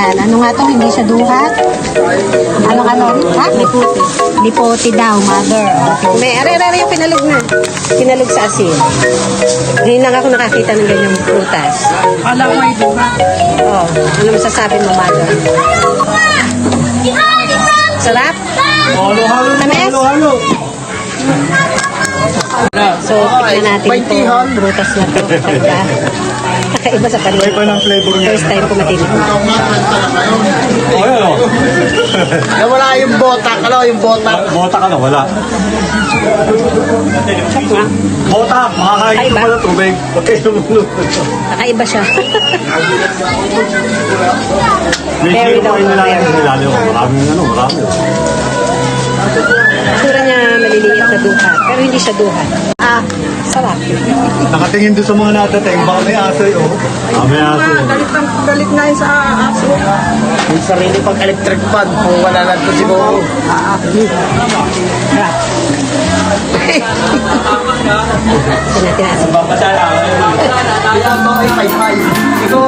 Ayan, ano nga to? Hindi siya duhat? Ano? Ha? Lipote. Lipote daw, mother. Okay. May are yung pinalog na. Pinalog sa asin. Ngayon lang ako nakakita ng ganyang prutas. Alam mo yung duha. Oh, ano masasabi mo, mother? Sarap? Halo-halo. Tamis? Halo-halo. So, tignan natin itong prutas na to. Kakaiba sa kanila. Iba ng flavor niya. First time ko matinig. Oh, yun o. Wala yung botak. Ano yung botak? Bota ka na, wala. Bota, makakain Ay, ka ba? pala tubig. Okay, lumunod. Kakaiba siya. May Very sino pa rin daw, nilalagay very. sa ilalim. Marami. Sura niya maliliit na duhat. Pero hindi siya duhat. Ah, sarap. Nakatingin doon sa mga natateng. Baka may asoy, oh. May asoy. Galit na yun sa aso. Yung sarili pang electric fan. Kung wala lang ito siguro. Sarap. Ito natin natin. Papadala. Ikaw, 5-5. Ikaw,